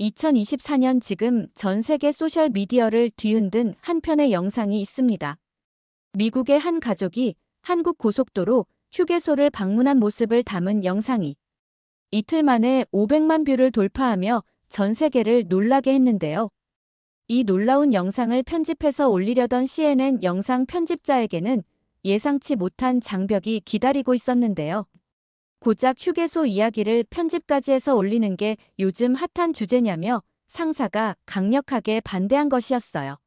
2024년 지금 전 세계 소셜미디어를 뒤흔든 한 편의 영상이 있습니다. 미국의 한 가족이 한국 고속도로 휴게소를 방문한 모습을 담은 영상이 이틀 만에 500만 뷰를 돌파하며 전 세계를 놀라게 했는데요. 이 놀라운 영상을 편집해서 올리려던 CNN 영상 편집자에게는 예상치 못한 장벽이 기다리고 있었는데요. 고작 휴게소 이야기를 편집까지 해서 올리는 게 요즘 핫한 주제냐며 상사가 강력하게 반대한 것이었어요.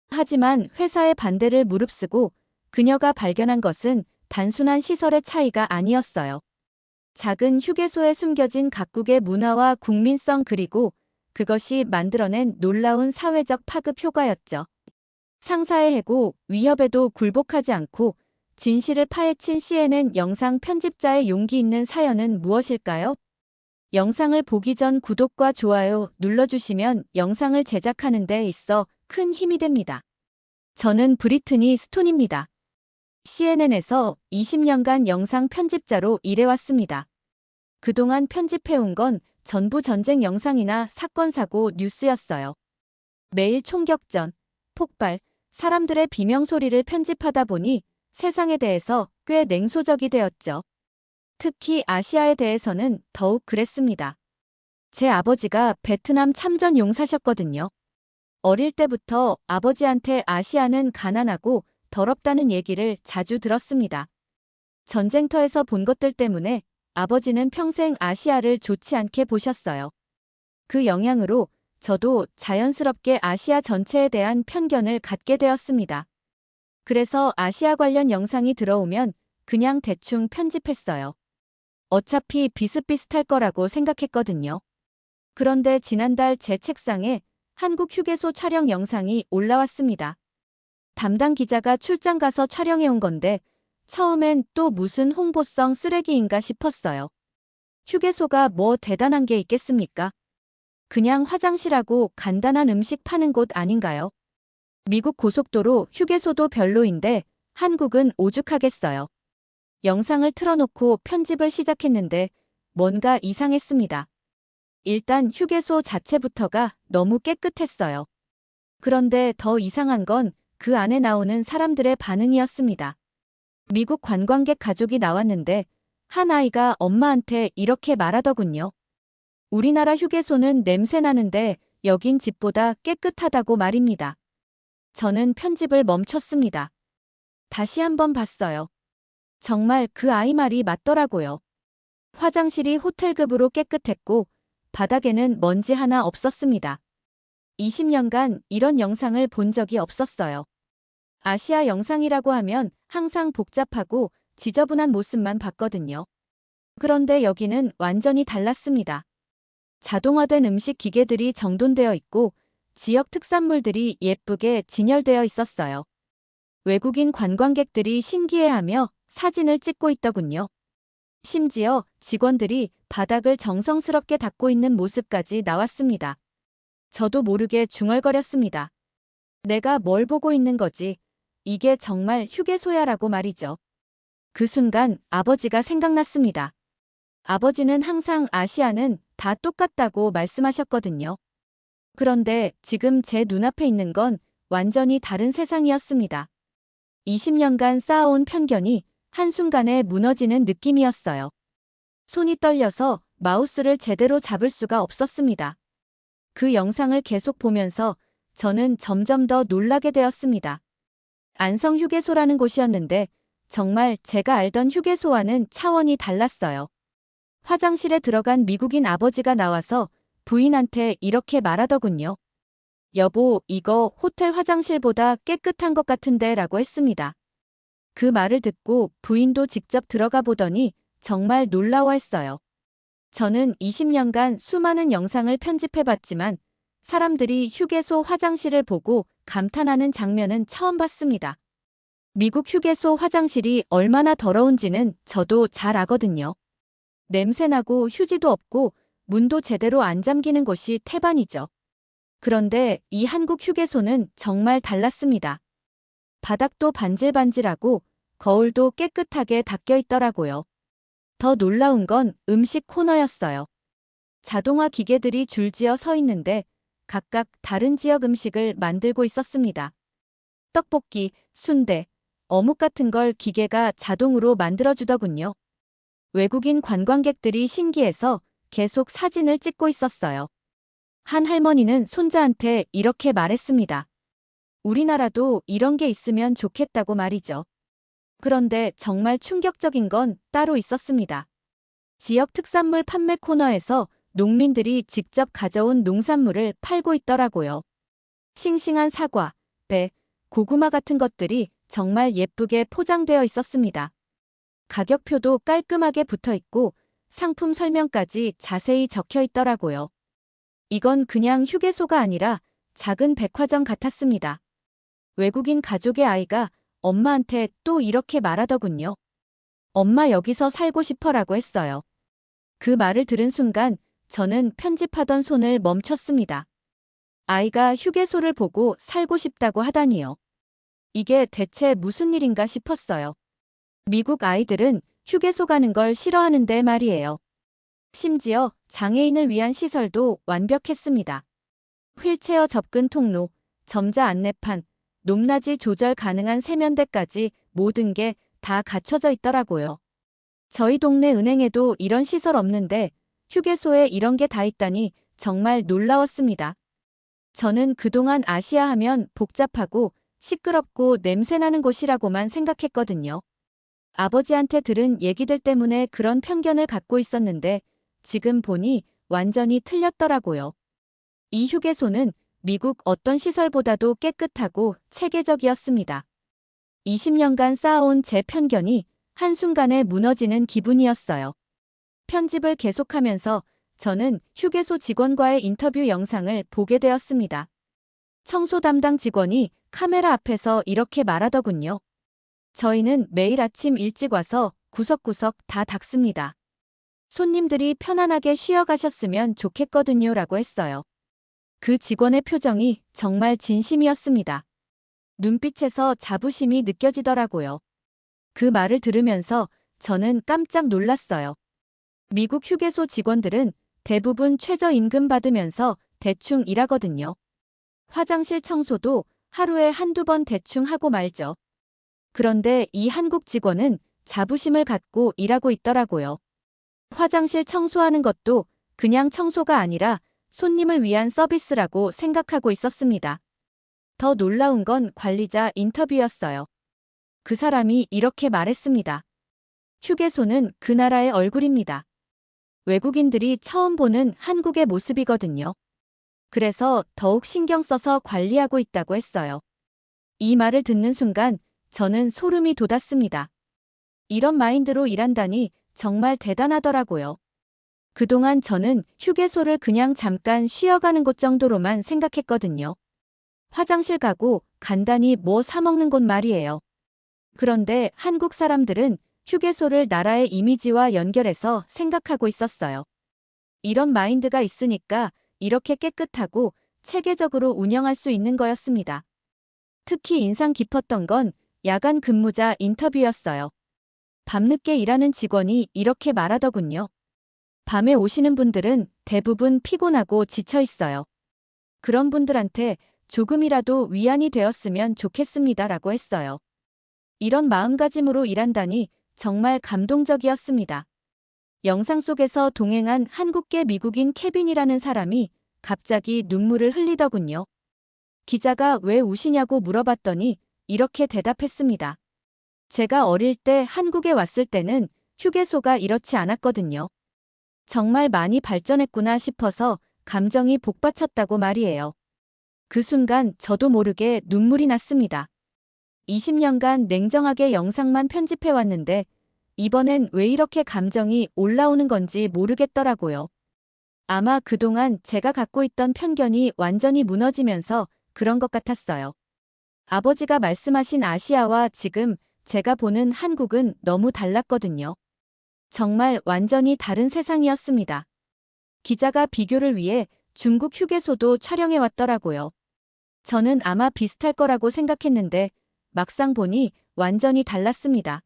하지만 회사의 반대를 무릅쓰고 그녀가 발견한 것은 단순한 시설의 차이가 아니었어요. 작은 휴게소에 숨겨진 각국의 문화와 국민성, 그리고 그것이 만들어낸 놀라운 사회적 파급 효과였죠. 상사의 해고, 위협에도 굴복하지 않고 진실을 파헤친 CNN 영상 편집자의 용기 있는 사연은 무엇일까요? 영상을 보기 전 구독과 좋아요 눌러주시면 영상을 제작하는 데 있어 큰 힘이 됩니다. 저는 브리트니 스톤입니다. CNN에서 20년간 영상 편집자로 일해왔습니다. 그동안 편집해온 건 전부 전쟁 영상이나 사건, 사고, 뉴스였어요. 매일 총격전, 폭발, 사람들의 비명소리를 편집하다 보니 세상에 대해서 꽤 냉소적이 되었죠. 특히 아시아에 대해서는 더욱 그랬습니다. 제 아버지가 베트남 참전 용사셨거든요. 어릴 때부터 아버지한테 아시아는 가난하고 더럽다는 얘기를 자주 들었습니다. 전쟁터에서 본 것들 때문에 아버지는 평생 아시아를 좋지 않게 보셨어요. 그 영향으로 저도 자연스럽게 아시아 전체에 대한 편견을 갖게 되었습니다. 그래서 아시아 관련 영상이 들어오면 그냥 대충 편집했어요. 어차피 비슷비슷할 거라고 생각했거든요. 그런데 지난달 제 책상에 한국 휴게소 촬영 영상이 올라왔습니다. 담당 기자가 출장 가서 촬영해온 건데 처음엔 또 무슨 홍보성 쓰레기인가 싶었어요. 휴게소가 뭐 대단한 게 있겠습니까? 그냥 화장실하고 간단한 음식 파는 곳 아닌가요? 미국 고속도로 휴게소도 별로인데 한국은 오죽하겠어요. 영상을 틀어놓고 편집을 시작했는데 뭔가 이상했습니다. 일단 휴게소 자체부터가 너무 깨끗했어요. 그런데 더 이상한 건 그 안에 나오는 사람들의 반응이었습니다. 미국 관광객 가족이 나왔는데 한 아이가 엄마한테 이렇게 말하더군요. 우리나라 휴게소는 냄새 나는데 여긴 집보다 깨끗하다고 말입니다. 저는 편집을 멈췄습니다. 다시 한번 봤어요. 정말 그 아이 말이 맞더라고요. 화장실이 호텔급으로 깨끗했고 바닥에는 먼지 하나 없었습니다. 20년간 이런 영상을 본 적이 없었어요. 아시아 영상이라고 하면 항상 복잡하고 지저분한 모습만 봤거든요. 그런데 여기는 완전히 달랐습니다. 자동화된 음식 기계들이 정돈되어 있고 지역 특산물들이 예쁘게 진열되어 있었어요. 외국인 관광객들이 신기해하며 사진을 찍고 있더군요. 심지어 직원들이 바닥을 정성스럽게 닦고 있는 모습까지 나왔습니다. 저도 모르게 중얼거렸습니다. 내가 뭘 보고 있는 거지? 이게 정말 휴게소야라고 말이죠. 그 순간 아버지가 생각났습니다. 아버지는 항상 아시아는 다 똑같다고 말씀하셨거든요. 그런데 지금 제 눈앞에 있는 건 완전히 다른 세상이었습니다. 20년간 쌓아온 편견이 한순간에 무너지는 느낌이었어요. 손이 떨려서 마우스를 제대로 잡을 수가 없었습니다. 그 영상을 계속 보면서 저는 점점 더 놀라게 되었습니다. 안성휴게소라는 곳이었는데 정말 제가 알던 휴게소와는 차원이 달랐어요. 화장실에 들어간 미국인 아버지가 나와서 부인한테 이렇게 말하더군요. 여보, 이거 호텔 화장실보다 깨끗한 것 같은데 라고 했습니다. 그 말을 듣고 부인도 직접 들어가 보더니 정말 놀라워했어요. 저는 20년간 수많은 영상을 편집해봤지만 사람들이 휴게소 화장실을 보고 감탄하는 장면은 처음 봤습니다. 미국 휴게소 화장실이 얼마나 더러운지는 저도 잘 아거든요. 냄새나고 휴지도 없고 문도 제대로 안 잠기는 곳이 태반이죠. 그런데 이 한국 휴게소는 정말 달랐습니다. 바닥도 반질반질하고 거울도 깨끗하게 닦여 있더라고요. 더 놀라운 건 음식 코너였어요. 자동화 기계들이 줄지어 서 있는데 각각 다른 지역 음식을 만들고 있었습니다. 떡볶이, 순대, 어묵 같은 걸 기계가 자동으로 만들어주더군요. 외국인 관광객들이 신기해서 계속 사진을 찍고 있었어요. 한 할머니는 손자한테 이렇게 말했습니다. 우리나라도 이런 게 있으면 좋겠다고 말이죠. 그런데 정말 충격적인 건 따로 있었습니다. 지역 특산물 판매 코너에서 농민들이 직접 가져온 농산물을 팔고 있더라고요. 싱싱한 사과, 배, 고구마 같은 것들이 정말 예쁘게 포장되어 있었습니다. 가격표도 깔끔하게 붙어 있고 상품 설명까지 자세히 적혀 있더라고요. 이건 그냥 휴게소가 아니라 작은 백화점 같았습니다. 외국인 가족의 아이가 엄마한테 또 이렇게 말하더군요. 엄마 여기서 살고 싶어라고 했어요. 그 말을 들은 순간 저는 편집하던 손을 멈췄습니다. 아이가 휴게소를 보고 살고 싶다고 하다니요. 이게 대체 무슨 일인가 싶었어요. 미국 아이들은 휴게소 가는 걸 싫어하는데 말이에요. 심지어 장애인을 위한 시설도 완벽했습니다. 휠체어 접근 통로, 점자 안내판, 높낮이 조절 가능한 세면대까지 모든 게 다 갖춰져 있더라고요. 저희 동네 은행에도 이런 시설 없는데 휴게소에 이런 게 다 있다니 정말 놀라웠습니다. 저는 그동안 아시아 하면 복잡하고 시끄럽고 냄새나는 곳이라고만 생각했거든요. 아버지한테 들은 얘기들 때문에 그런 편견을 갖고 있었는데 지금 보니 완전히 틀렸더라고요. 이 휴게소는 미국 어떤 시설보다도 깨끗하고 체계적이었습니다. 20년간 쌓아온 제 편견이 한순간에 무너지는 기분이었어요. 편집을 계속하면서 저는 휴게소 직원과의 인터뷰 영상을 보게 되었습니다. 청소 담당 직원이 카메라 앞에서 이렇게 말하더군요. 저희는 매일 아침 일찍 와서 구석구석 다 닦습니다. 손님들이 편안하게 쉬어 가셨으면 좋겠거든요 라고 했어요. 그 직원의 표정이 정말 진심이었습니다. 눈빛에서 자부심이 느껴지더라고요. 그 말을 들으면서 저는 깜짝 놀랐어요. 미국 휴게소 직원들은 대부분 최저임금 받으면서 대충 일하거든요. 화장실 청소도 하루에 한두 번 대충 하고 말죠. 그런데 이 한국 직원은 자부심을 갖고 일하고 있더라고요. 화장실 청소하는 것도 그냥 청소가 아니라 손님을 위한 서비스라고 생각하고 있었습니다. 더 놀라운 건 관리자 인터뷰였어요. 그 사람이 이렇게 말했습니다. 휴게소는 그 나라의 얼굴입니다. 외국인들이 처음 보는 한국의 모습이거든요. 그래서 더욱 신경 써서 관리하고 있다고 했어요. 이 말을 듣는 순간 저는 소름이 돋았습니다. 이런 마인드로 일한다니 정말 대단하더라고요. 그동안 저는 휴게소를 그냥 잠깐 쉬어가는 곳 정도로만 생각했거든요. 화장실 가고 간단히 뭐 사 먹는 곳 말이에요. 그런데 한국 사람들은 휴게소를 나라의 이미지와 연결해서 생각하고 있었어요. 이런 마인드가 있으니까 이렇게 깨끗하고 체계적으로 운영할 수 있는 거였습니다. 특히 인상 깊었던 건 야간 근무자 인터뷰였어요. 밤늦게 일하는 직원이 이렇게 말하더군요. 밤에 오시는 분들은 대부분 피곤하고 지쳐 있어요. 그런 분들한테 조금이라도 위안이 되었으면 좋겠습니다라고 했어요. 이런 마음가짐으로 일한다니 정말 감동적이었습니다. 영상 속에서 동행한 한국계 미국인 케빈이라는 사람이 갑자기 눈물을 흘리더군요. 기자가 왜 우시냐고 물어봤더니 이렇게 대답했습니다. 제가 어릴 때 한국에 왔을 때는 휴게소가 이렇지 않았거든요. 정말 많이 발전했구나 싶어서 감정이 복받쳤다고 말이에요. 그 순간 저도 모르게 눈물이 났습니다. 20년간 냉정하게 영상만 편집해왔는데 이번엔 왜 이렇게 감정이 올라오는 건지 모르겠더라고요. 아마 그동안 제가 갖고 있던 편견이 완전히 무너지면서 그런 것 같았어요. 아버지가 말씀하신 아시아와 지금 제가 보는 한국은 너무 달랐거든요. 정말 완전히 다른 세상이었습니다. 기자가 비교를 위해 중국 휴게소도 촬영해 왔더라고요. 저는 아마 비슷할 거라고 생각했는데 막상 보니 완전히 달랐습니다.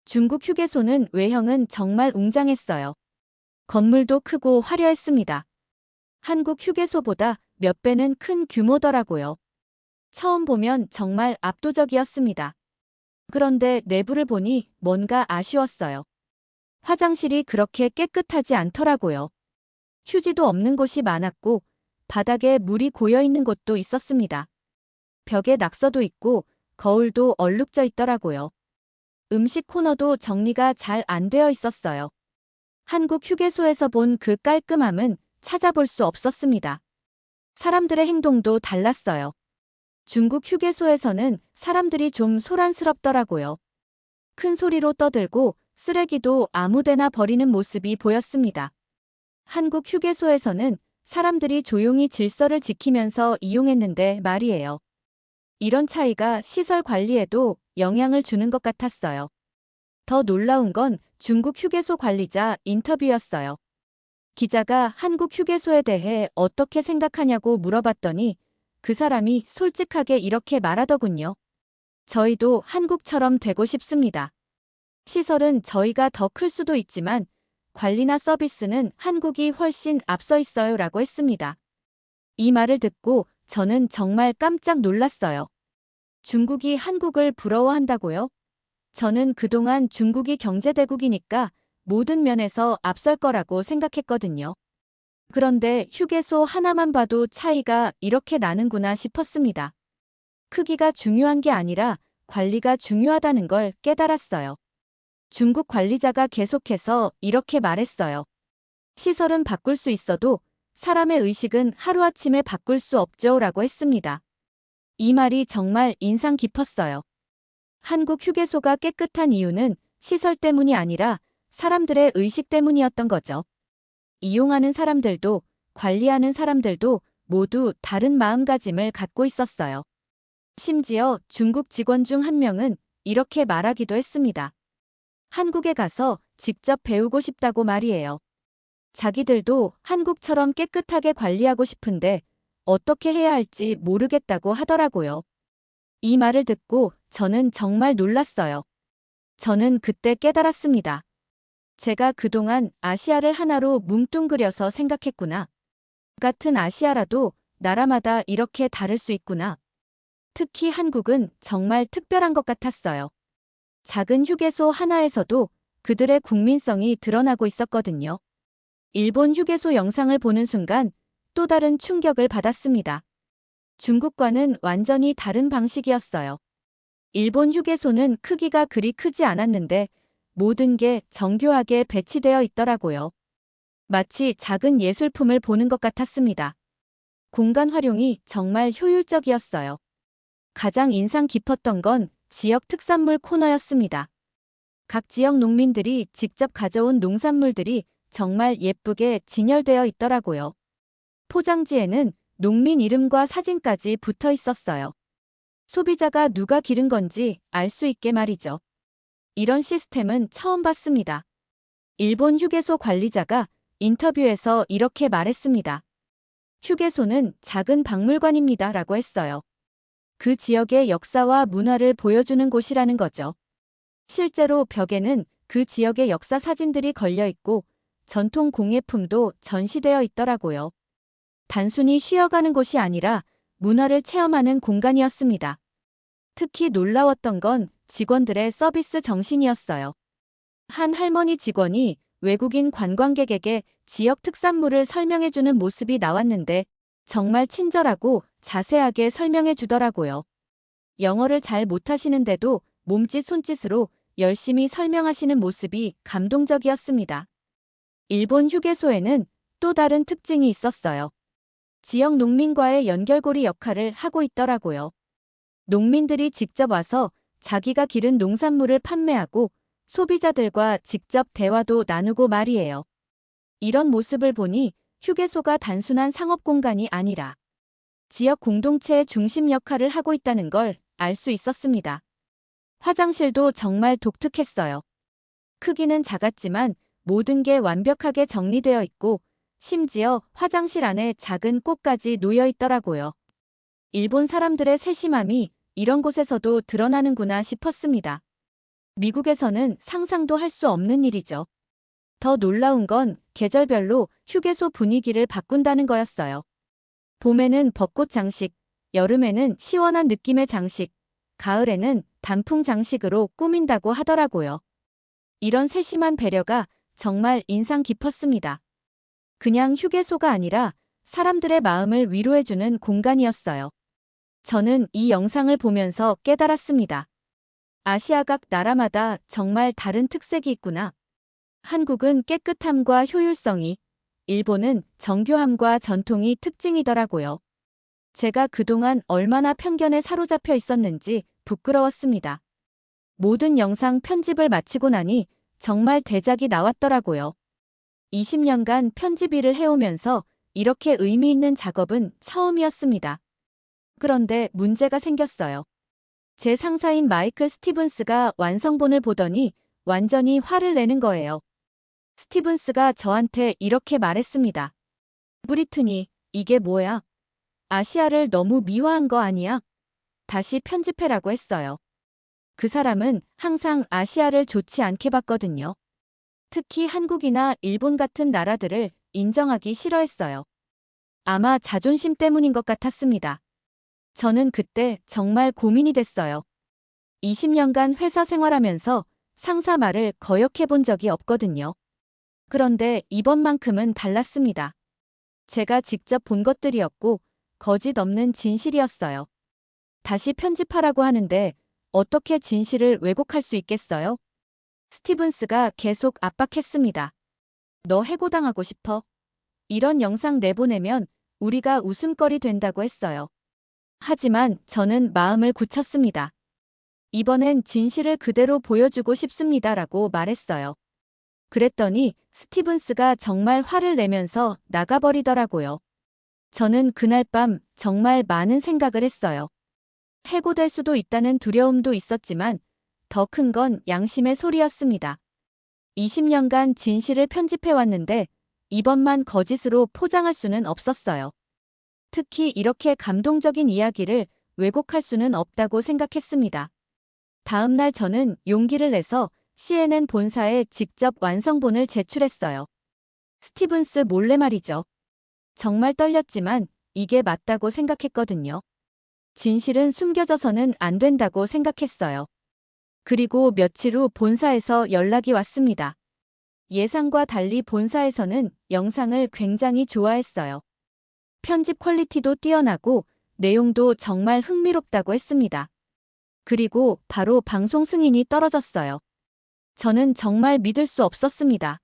중국 휴게소는 외형은 정말 웅장했어요. 건물도 크고 화려했습니다. 한국 휴게소보다 몇 배는 큰 규모더라고요. 처음 보면 정말 압도적이었습니다. 그런데 내부를 보니 뭔가 아쉬웠어요. 화장실이 그렇게 깨끗하지 않더라고요. 휴지도 없는 곳이 많았고 바닥에 물이 고여 있는 곳도 있었습니다. 벽에 낙서도 있고 거울도 얼룩져 있더라고요. 음식 코너도 정리가 잘 안 되어 있었어요. 한국 휴게소에서 본 그 깔끔함은 찾아볼 수 없었습니다. 사람들의 행동도 달랐어요. 중국 휴게소에서는 사람들이 좀 소란스럽더라고요. 큰 소리로 떠들고 쓰레기도 아무데나 버리는 모습이 보였습니다. 한국 휴게소에서는 사람들이 조용히 질서를 지키면서 이용했는데 말이에요. 이런 차이가 시설 관리에도 영향을 주는 것 같았어요. 더 놀라운 건 중국 휴게소 관리자 인터뷰였어요. 기자가 한국 휴게소에 대해 어떻게 생각하냐고 물어봤더니 그 사람이 솔직하게 이렇게 말하더군요. 저희도 한국처럼 되고 싶습니다. 시설은 저희가 더 클 수도 있지만 관리나 서비스는 한국이 훨씬 앞서 있어요 라고 했습니다. 이 말을 듣고 저는 정말 깜짝 놀랐어요. 중국이 한국을 부러워한다고요? 저는 그동안 중국이 경제대국이니까 모든 면에서 앞설 거라고 생각했거든요. 그런데 휴게소 하나만 봐도 차이가 이렇게 나는구나 싶었습니다. 크기가 중요한 게 아니라 관리가 중요하다는 걸 깨달았어요. 중국 관리자가 계속해서 이렇게 말했어요. 시설은 바꿀 수 있어도 사람의 의식은 하루아침에 바꿀 수 없죠 라고 했습니다. 이 말이 정말 인상 깊었어요. 한국 휴게소가 깨끗한 이유는 시설 때문이 아니라 사람들의 의식 때문이었던 거죠. 이용하는 사람들도 관리하는 사람들도 모두 다른 마음가짐을 갖고 있었어요. 심지어 중국 직원 중 한 명은 이렇게 말하기도 했습니다. 한국에 가서 직접 배우고 싶다고 말이에요. 자기들도 한국처럼 깨끗하게 관리하고 싶은데 어떻게 해야 할지 모르겠다고 하더라고요. 이 말을 듣고 저는 정말 놀랐어요. 저는 그때 깨달았습니다. 제가 그동안 아시아를 하나로 뭉뚱그려서 생각했구나. 같은 아시아라도 나라마다 이렇게 다를 수 있구나. 특히 한국은 정말 특별한 것 같았어요. 작은 휴게소 하나에서도 그들의 국민성이 드러나고 있었거든요. 일본 휴게소 영상을 보는 순간 또 다른 충격을 받았습니다. 중국과는 완전히 다른 방식이었어요. 일본 휴게소는 크기가 그리 크지 않았는데 모든 게 정교하게 배치되어 있더라고요. 마치 작은 예술품을 보는 것 같았습니다. 공간 활용이 정말 효율적이었어요. 가장 인상 깊었던 건 지역 특산물 코너였습니다. 각 지역 농민들이 직접 가져온 농산물들이 정말 예쁘게 진열되어 있더라고요. 포장지에는 농민 이름과 사진까지 붙어 있었어요. 소비자가 누가 기른 건지 알 수 있게 말이죠. 이런 시스템은 처음 봤습니다. 일본 휴게소 관리자가 인터뷰에서 이렇게 말했습니다. 휴게소는 작은 박물관입니다 라고 했어요. 그 지역의 역사와 문화를 보여주는 곳이라는 거죠. 실제로 벽에는 그 지역의 역사 사진들이 걸려 있고 전통 공예품도 전시되어 있더라고요. 단순히 쉬어가는 곳이 아니라 문화를 체험하는 공간이었습니다. 특히 놀라웠던 건 직원들의 서비스 정신이었어요. 한 할머니 직원이 외국인 관광객에게 지역 특산물을 설명해주는 모습이 나왔는데 정말 친절하고 자세하게 설명해 주더라고요. 영어를 잘 못하시는데도 몸짓 손짓으로 열심히 설명하시는 모습이 감동적이었습니다. 일본 휴게소에는 또 다른 특징이 있었어요. 지역 농민과의 연결고리 역할을 하고 있더라고요. 농민들이 직접 와서 자기가 기른 농산물을 판매하고 소비자들과 직접 대화도 나누고 말이에요. 이런 모습을 보니 휴게소가 단순한 상업 공간이 아니라 지역 공동체의 중심 역할을 하고 있다는 걸 알 수 있었습니다. 화장실도 정말 독특했어요. 크기는 작았지만 모든 게 완벽하게 정리되어 있고 심지어 화장실 안에 작은 꽃까지 놓여 있더라고요. 일본 사람들의 세심함이 이런 곳에서도 드러나는구나 싶었습니다. 미국에서는 상상도 할 수 없는 일이죠. 더 놀라운 건 계절별로 휴게소 분위기를 바꾼다는 거였어요. 봄에는 벚꽃 장식, 여름에는 시원한 느낌의 장식, 가을에는 단풍 장식으로 꾸민다고 하더라고요. 이런 세심한 배려가 정말 인상 깊었습니다. 그냥 휴게소가 아니라 사람들의 마음을 위로해주는 공간이었어요. 저는 이 영상을 보면서 깨달았습니다. 아시아 각 나라마다 정말 다른 특색이 있구나. 한국은 깨끗함과 효율성이, 일본은 정교함과 전통이 특징이더라고요. 제가 그동안 얼마나 편견에 사로잡혀 있었는지 부끄러웠습니다. 모든 영상 편집을 마치고 나니 정말 대작이 나왔더라고요. 20년간 편집 일을 해오면서 이렇게 의미 있는 작업은 처음이었습니다. 그런데 문제가 생겼어요. 제 상사인 마이클 스티븐스가 완성본을 보더니 완전히 화를 내는 거예요. 스티븐스가 저한테 이렇게 말했습니다. 브리트니, 이게 뭐야? 아시아를 너무 미화한 거 아니야? 다시 편집해라고 했어요. 그 사람은 항상 아시아를 좋지 않게 봤거든요. 특히 한국이나 일본 같은 나라들을 인정하기 싫어했어요. 아마 자존심 때문인 것 같았습니다. 저는 그때 정말 고민이 됐어요. 20년간 회사 생활하면서 상사 말을 거역해 본 적이 없거든요. 그런데 이번만큼은 달랐습니다. 제가 직접 본 것들이었고 거짓 없는 진실이었어요. 다시 편집하라고 하는데 어떻게 진실을 왜곡할 수 있겠어요? 스티븐스가 계속 압박했습니다. 너 해고당하고 싶어? 이런 영상 내보내면 우리가 웃음거리 된다고 했어요. 하지만 저는 마음을 굳혔습니다. 이번엔 진실을 그대로 보여주고 싶습니다라고 말했어요. 그랬더니 스티븐스가 정말 화를 내면서 나가버리더라고요. 저는 그날 밤 정말 많은 생각을 했어요. 해고될 수도 있다는 두려움도 있었지만 더 큰 건 양심의 소리였습니다. 20년간 진실을 편집해왔는데 이번만 거짓으로 포장할 수는 없었어요. 특히 이렇게 감동적인 이야기를 왜곡할 수는 없다고 생각했습니다. 다음 날 저는 용기를 내서 CNN 본사에 직접 완성본을 제출했어요. 스티븐스 몰래 말이죠. 정말 떨렸지만 이게 맞다고 생각했거든요. 진실은 숨겨져서는 안 된다고 생각했어요. 그리고 며칠 후 본사에서 연락이 왔습니다. 예상과 달리 본사에서는 영상을 굉장히 좋아했어요. 편집 퀄리티도 뛰어나고 내용도 정말 흥미롭다고 했습니다. 그리고 바로 방송 승인이 떨어졌어요. 저는 정말 믿을 수 없었습니다.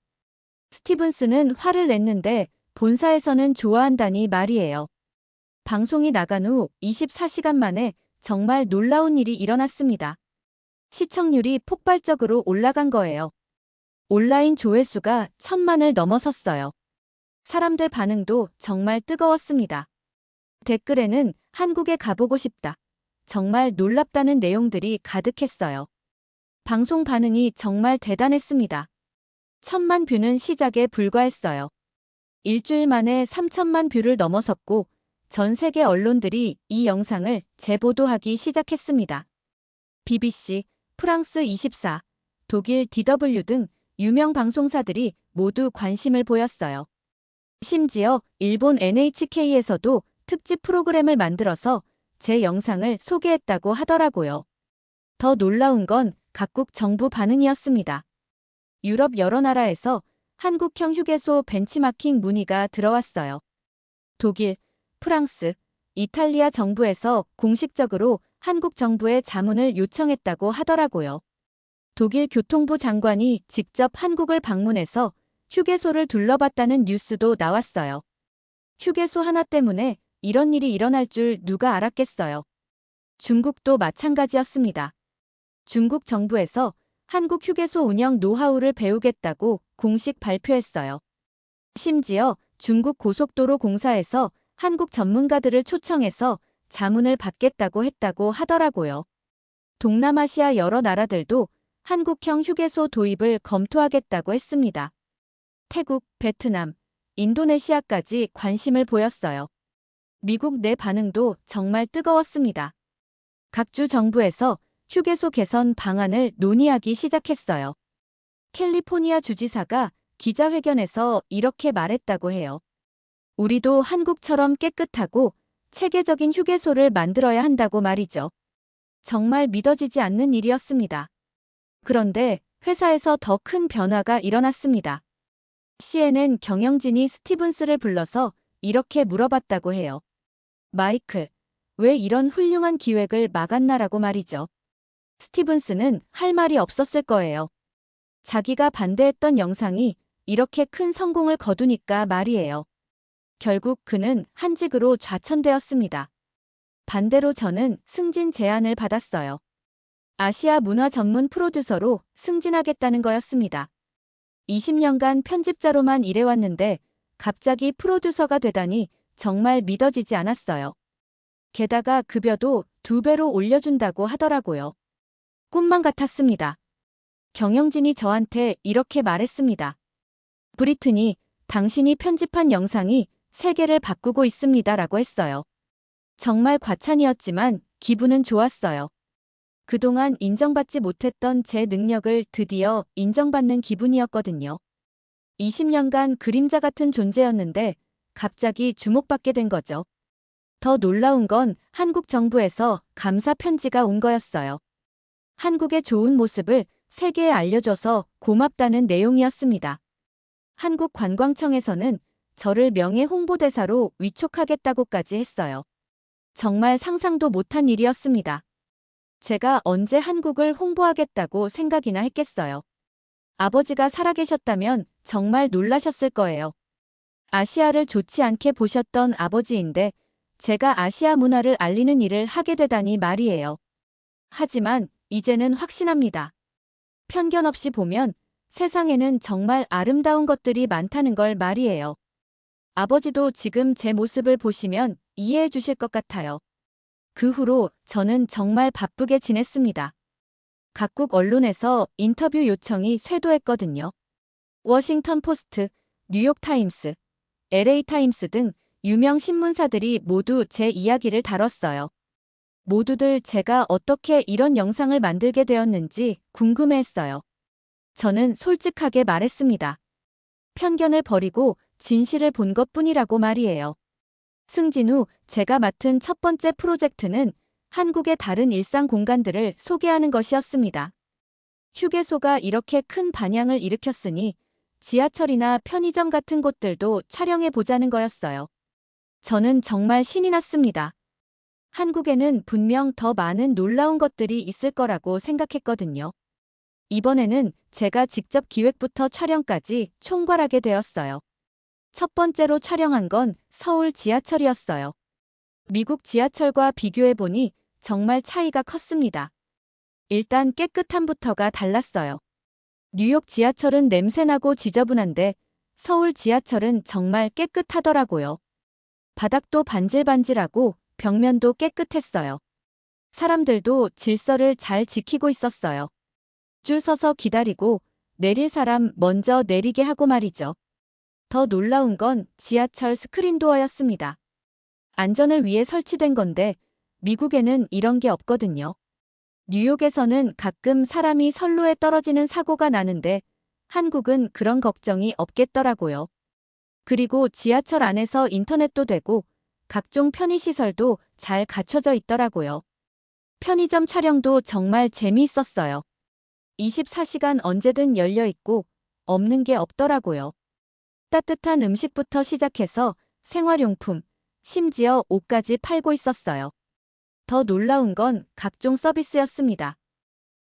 스티븐스는 화를 냈는데 본사에서는 좋아한다니 말이에요. 방송이 나간 후 24시간 만에 정말 놀라운 일이 일어났습니다. 시청률이 폭발적으로 올라간 거예요. 온라인 조회수가 1000만을 넘어섰어요. 사람들 반응도 정말 뜨거웠습니다. 댓글에는 한국에 가보고 싶다. 정말 놀랍다는 내용들이 가득했어요. 방송 반응이 정말 대단했습니다. 1000만 뷰는 시작에 불과했어요. 일주일 만에 3000만 뷰를 넘어섰고 전 세계 언론들이 이 영상을 재보도하기 시작했습니다. BBC, 프랑스 24, 독일 DW 등 유명 방송사들이 모두 관심을 보였어요. 심지어 일본 NHK에서도 특집 프로그램을 만들어서 제 영상을 소개했다고 하더라고요. 더 놀라운 건 각국 정부 반응이었습니다. 유럽 여러 나라에서 한국형 휴게소 벤치마킹 문의가 들어왔어요. 독일, 프랑스, 이탈리아 정부에서 공식적으로 한국 정부에 자문을 요청했다고 하더라고요. 독일 교통부 장관이 직접 한국을 방문해서 휴게소를 둘러봤다는 뉴스도 나왔어요. 휴게소 하나 때문에 이런 일이 일어날 줄 누가 알았겠어요. 중국도 마찬가지였습니다. 중국 정부에서 한국 휴게소 운영 노하우를 배우겠다고 공식 발표했어요. 심지어 중국 고속도로 공사에서 한국 전문가들을 초청해서 자문을 받겠다고 했다고 하더라고요. 동남아시아 여러 나라들도 한국형 휴게소 도입을 검토하겠다고 했습니다. 태국, 베트남, 인도네시아까지 관심을 보였어요. 미국 내 반응도 정말 뜨거웠습니다. 각 주 정부에서 휴게소 개선 방안을 논의하기 시작했어요. 캘리포니아 주지사가 기자회견에서 이렇게 말했다고 해요. 우리도 한국처럼 깨끗하고 체계적인 휴게소를 만들어야 한다고 말이죠. 정말 믿어지지 않는 일이었습니다. 그런데 회사에서 더 큰 변화가 일어났습니다. CNN 경영진이 스티븐스를 불러서 이렇게 물어봤다고 해요. 마이클, 왜 이런 훌륭한 기획을 막았나라고 말이죠. 스티븐스는 할 말이 없었을 거예요. 자기가 반대했던 영상이 이렇게 큰 성공을 거두니까 말이에요. 결국 그는 한직으로 좌천되었습니다. 반대로 저는 승진 제안을 받았어요. 아시아 문화 전문 프로듀서로 승진하겠다는 거였습니다. 20년간 편집자로만 일해왔는데 갑자기 프로듀서가 되다니 정말 믿어지지 않았어요. 게다가 급여도 2배로 올려준다고 하더라고요. 꿈만 같았습니다. 경영진이 저한테 이렇게 말했습니다. 브리트니, 당신이 편집한 영상이 세계를 바꾸고 있습니다. 라고 했어요. 정말 과찬이었지만 기분은 좋았어요. 그동안 인정받지 못했던 제 능력을 드디어 인정받는 기분이었거든요. 20년간 그림자 같은 존재였는데 갑자기 주목받게 된 거죠. 더 놀라운 건 한국 정부에서 감사 편지가 온 거였어요. 한국의 좋은 모습을 세계에 알려줘서 고맙다는 내용이었습니다. 한국관광청에서는 저를 명예 홍보대사로 위촉하겠다고까지 했어요. 정말 상상도 못한 일이었습니다. 제가 언제 한국을 홍보하겠다고 생각이나 했겠어요. 아버지가 살아계셨다면 정말 놀라셨을 거예요. 아시아를 좋지 않게 보셨던 아버지인데 제가 아시아 문화를 알리는 일을 하게 되다니 말이에요. 하지만 이제는 확신합니다. 편견 없이 보면 세상에는 정말 아름다운 것들이 많다는 걸 말이에요. 아버지도 지금 제 모습을 보시면 이해해 주실 것 같아요. 그 후로 저는 정말 바쁘게 지냈습니다. 각국 언론에서 인터뷰 요청이 쇄도했거든요. 워싱턴 포스트, 뉴욕 타임스, LA 타임스 등 유명 신문사들이 모두 제 이야기를 다뤘어요. 모두들 제가 어떻게 이런 영상을 만들게 되었는지 궁금해했어요. 저는 솔직하게 말했습니다. 편견을 버리고 진실을 본 것뿐이라고 말이에요. 승진 후 제가 맡은 첫 번째 프로젝트는 한국의 다른 일상 공간들을 소개하는 것이었습니다. 휴게소가 이렇게 큰 반향을 일으켰으니 지하철이나 편의점 같은 곳들도 촬영해 보자는 거였어요. 저는 정말 신이 났습니다. 한국에는 분명 더 많은 놀라운 것들이 있을 거라고 생각했거든요. 이번에는 제가 직접 기획부터 촬영까지 총괄하게 되었어요. 첫 번째로 촬영한 건 서울 지하철이었어요. 미국 지하철과 비교해보니 정말 차이가 컸습니다. 일단 깨끗함부터가 달랐어요. 뉴욕 지하철은 냄새나고 지저분한데 서울 지하철은 정말 깨끗하더라고요. 바닥도 반질반질하고 벽면도 깨끗했어요. 사람들도 질서를 잘 지키고 있었어요. 줄 서서 기다리고 내릴 사람 먼저 내리게 하고 말이죠. 더 놀라운 건 지하철 스크린도어였습니다. 안전을 위해 설치된 건데 미국에는 이런 게 없거든요. 뉴욕에서는 가끔 사람이 선로에 떨어지는 사고가 나는데 한국은 그런 걱정이 없겠더라고요. 그리고 지하철 안에서 인터넷도 되고 각종 편의시설도 잘 갖춰져 있더라고요. 편의점 촬영도 정말 재미있었어요. 24시간 언제든 열려 있고 없는 게 없더라고요. 따뜻한 음식부터 시작해서 생활용품, 심지어 옷까지 팔고 있었어요. 더 놀라운 건 각종 서비스였습니다.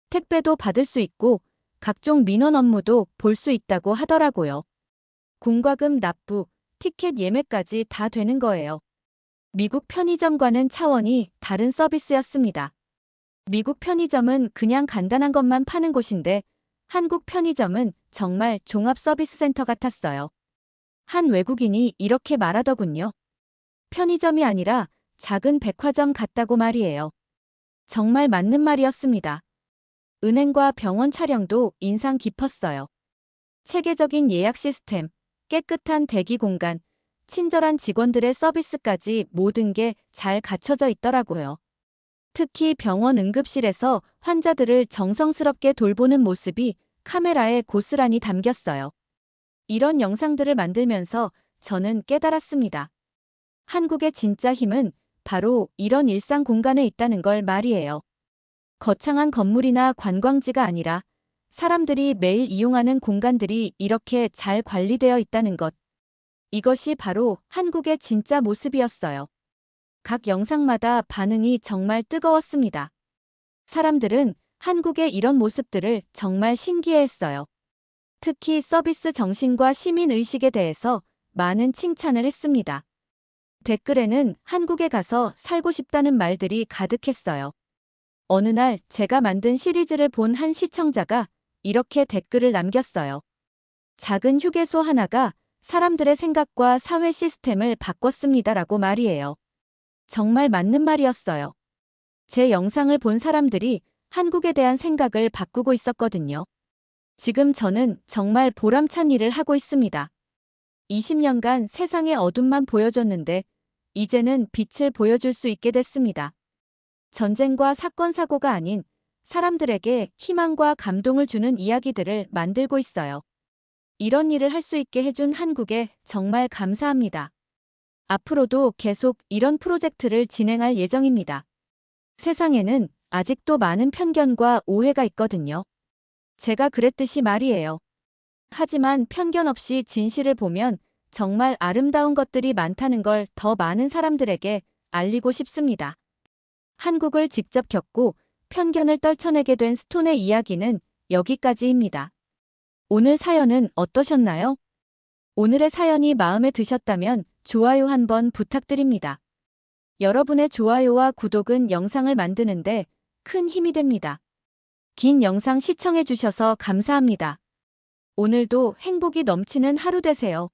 택배도 받을 수 있고 각종 민원 업무도 볼 수 있다고 하더라고요. 공과금 납부, 티켓 예매까지 다 되는 거예요. 미국 편의점과는 차원이 다른 서비스였습니다. 미국 편의점은 그냥 간단한 것만 파는 곳인데 한국 편의점은 정말 종합 서비스 센터 같았어요. 한 외국인이 이렇게 말하더군요. 편의점이 아니라 작은 백화점 같다고 말이에요. 정말 맞는 말이었습니다. 은행과 병원 촬영도 인상 깊었어요. 체계적인 예약 시스템, 깨끗한 대기 공간, 친절한 직원들의 서비스까지 모든 게 잘 갖춰져 있더라고요. 특히 병원 응급실에서 환자들을 정성스럽게 돌보는 모습이 카메라에 고스란히 담겼어요. 이런 영상들을 만들면서 저는 깨달았습니다. 한국의 진짜 힘은 바로 이런 일상 공간에 있다는 걸 말이에요. 거창한 건물이나 관광지가 아니라 사람들이 매일 이용하는 공간들이 이렇게 잘 관리되어 있다는 것. 이것이 바로 한국의 진짜 모습이었어요. 각 영상마다 반응이 정말 뜨거웠습니다. 사람들은 한국의 이런 모습들을 정말 신기해했어요. 특히 서비스 정신과 시민 의식에 대해서 많은 칭찬을 했습니다. 댓글에는 한국에 가서 살고 싶다는 말들이 가득했어요. 어느 날 제가 만든 시리즈를 본 한 시청자가 이렇게 댓글을 남겼어요. 작은 휴게소 하나가 사람들의 생각과 사회 시스템을 바꿨습니다라고 말이에요. 정말 맞는 말이었어요. 제 영상을 본 사람들이 한국에 대한 생각을 바꾸고 있었거든요. 지금 저는 정말 보람찬 일을 하고 있습니다. 20년간 세상의 어둠만 보여줬는데 이제는 빛을 보여줄 수 있게 됐습니다. 전쟁과 사건 사고가 아닌 사람들에게 희망과 감동을 주는 이야기들을 만들고 있어요. 이런 일을 할 수 있게 해준 한국에 정말 감사합니다. 앞으로도 계속 이런 프로젝트를 진행할 예정입니다. 세상에는 아직도 많은 편견과 오해가 있거든요. 제가 그랬듯이 말이에요. 하지만 편견 없이 진실을 보면 정말 아름다운 것들이 많다는 걸 더 많은 사람들에게 알리고 싶습니다. 한국을 직접 겪고 편견을 떨쳐내게 된 스톤의 이야기는 여기까지입니다. 오늘 사연은 어떠셨나요? 오늘의 사연이 마음에 드셨다면 좋아요 한번 부탁드립니다. 여러분의 좋아요와 구독은 영상을 만드는데 큰 힘이 됩니다. 긴 영상 시청해주셔서 감사합니다. 오늘도 행복이 넘치는 하루 되세요.